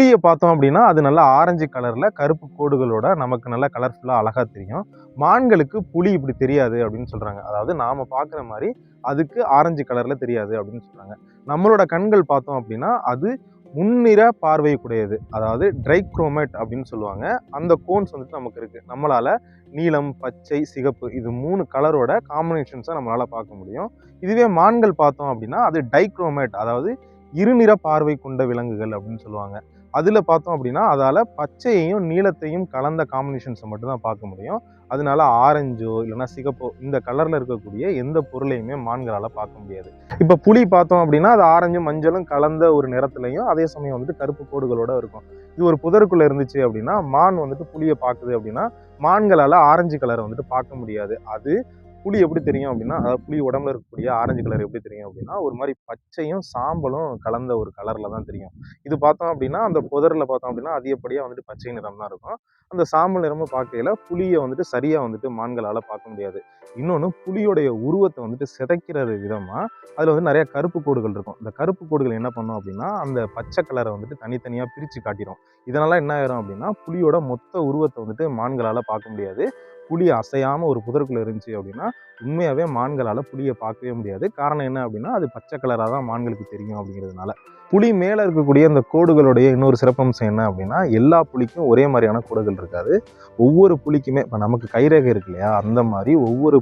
புளியை பார்த்தோம் அப்படின்னா அது நல்லா ஆரஞ்சு கலர்ல கருப்பு கோடுகளோட நமக்கு நல்லா கலர்ஃபுல்லா அழகா தெரியும். மான்களுக்கு புலி இப்படி தெரியாது அப்படின்னு சொல்றாங்க. அதாவது நாம பார்க்குற மாதிரி அதுக்கு ஆரஞ்சு கலர்ல தெரியாது அப்படின்னு சொல்றாங்க. நம்மளோட கண்கள் பார்த்தோம் அப்படின்னா அது முன்னிற பார்வைக்குடையது, அதாவது ட்ரைக்ரோமேட் அப்படின்னு சொல்லுவாங்க. அந்த கோன்ஸ் வந்துட்டு நமக்கு இருக்கு. நம்மளால நீலம், பச்சை, சிகப்பு இது 3 கலரோட காம்பினேஷன்ஸை நம்மளால பார்க்க முடியும். இதுவே மான்கள் பார்த்தோம் அப்படின்னா அது டைக்ரோமேட், அதாவது இருநிற பார்வை கொண்ட விலங்குகள் அப்படின்னு சொல்லுவாங்க. அதுல பார்த்தோம் அப்படின்னா அதால பச்சையையும் நீலத்தையும் கலந்த காம்பினேஷன்ஸை மட்டும் தான் பார்க்க முடியும். அதனால ஆரஞ்சோ இல்லைன்னா சிகப்போ இந்த கலர்ல இருக்கக்கூடிய எந்த பொருளையுமே மான்களால பார்க்க முடியாது. இப்ப புலி பார்த்தோம் அப்படின்னா அது ஆரஞ்சும் மஞ்சளும் கலந்த ஒரு நிறத்துலையும் அதே சமயம் வந்துட்டு கருப்பு கோடுகளோட இருக்கும். இது ஒரு புதருக்குள்ள இருந்துச்சு அப்படின்னா மான் வந்துட்டு புலியை பார்க்குது அப்படின்னா மான்களால ஆரஞ்சு கலரை வந்துட்டு பார்க்க முடியாது. அது புளி எப்படி தெரியும் அப்படின்னா, அதாவது புளி உடம்புல இருக்கக்கூடிய ஆரஞ்சு கலர் எப்படி தெரியும் அப்படின்னா ஒரு மாதிரி பச்சையும் சாம்பலும் கலந்த ஒரு கலர்ல தான் தெரியும். இது பார்த்தோம் அப்படின்னா அந்த புதர்ல பார்த்தோம் அப்படின்னா அதிகப்படியா வந்துட்டு பச்சை நிறம் தான் இருக்கும். அந்த சாம்பல் நிறமும் பார்க்கையில புளியை வந்துட்டு சரியா வந்துட்டு மான்களால பார்க்க முடியாது. இன்னொன்று புலியோடைய உருவத்தை வந்துட்டு சிதைக்கிறது விதமா அதுல வந்து நிறைய கருப்பு கோடுகள் இருக்கும். இந்த கருப்பு கோடுகள் என்ன பண்ணும் அப்படின்னா அந்த பச்சை கலரை வந்துட்டு தனித்தனியா பிரிச்சு காட்டிடும். இதனால என்ன ஆயிரும் அப்படின்னா புலியோட மொத்த உருவத்தை வந்துட்டு மான்களால பார்க்க முடியாது. புலி அசையாம ஒரு புதருக்குள்ள இருந்துச்சு அப்படின்னா உண்மையாவே மான்களால புலியை பார்க்கவே முடியாது. காரணம் என்ன அப்படின்னா அது பச்சை கலரா தான் மான்களுக்கு தெரியும் அப்படிங்கிறதுனால. புலி மேல இருக்கக்கூடிய இந்த கோடுகளுடைய இன்னொரு சிறப்பம்சம் என்ன அப்படின்னா எல்லா புலிக்கும் ஒரே மாதிரியான கோடுகள் இருக்காது. ஒவ்வொரு புலிக்குமே இப்போ நமக்கு கைரேகை இருக்கு இல்லையா, அந்த மாதிரி ஒவ்வொரு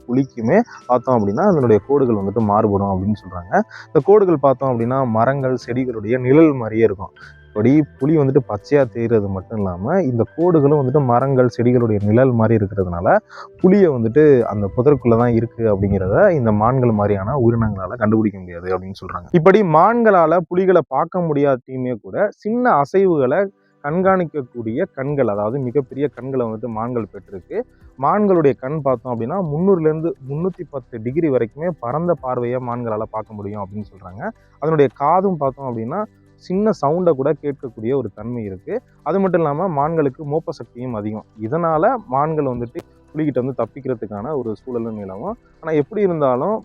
புலிக்குமே பார்த்தோம் அப்படின்னா அதனுடைய கோடுகள் வந்துட்டு மாறுபடும் அப்படின்னு சொல்றாங்க. இந்த கோடுகள் பார்த்தோம் அப்படின்னா மரங்கள் செடிகளுடைய நிழல் மாதிரியே இருக்கும். இப்படி புலி வந்துட்டு பச்சையா தெரிகிறது மட்டும் இல்லாம இந்த கோடுகளும் வந்துட்டு மரங்கள் செடிகளுடைய நிழல் மாதிரி இருக்கிறதுனால புலியை வந்துட்டு அந்த புதருக்குள்ளதான் இருக்கு அப்படிங்கிறத இந்த மான்கள் மாதிரியான உயிரினங்களால கண்டுபிடிக்க முடியாது அப்படின்னு சொல்றாங்க. இப்படி மான்களால புலிகளை பார்க்க முடியாதையுமே கூட சின்ன அசைவுகளை கண்காணிக்கக்கூடிய கண்கள், அதாவது மிகப்பெரிய கண்களை வந்துட்டு மான்கள் பெற்றிருக்கு. மான்களுடைய கண் பார்த்தோம் அப்படின்னா 300 310 டிகிரி வரைக்குமே பரந்த பார்வையை மான்களால பார்க்க முடியும் அப்படின்னு சொல்றாங்க. அதனுடைய காதும் பார்த்தோம் அப்படின்னா சின்ன சவுண்டை கூட கேட்கக்கூடிய ஒரு தன்மை இருக்கு. அது மட்டும் இல்லாமல் மான்களுக்கு மோப்ப சக்தியும் அதிகம். இதனால மான்கள் வந்துட்டு புலிகிட்ட வந்து தப்பிக்கிறதுக்கான ஒரு சூழலும் நிலவும். ஆனால் எப்படி இருந்தாலும்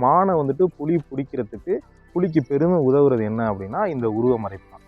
மானை வந்துட்டு புலி பிடிக்கிறதுக்கு புலிக்கு பெருமை உதவுறது என்ன அப்படின்னா இந்த உருவ மறைப்பு தான்.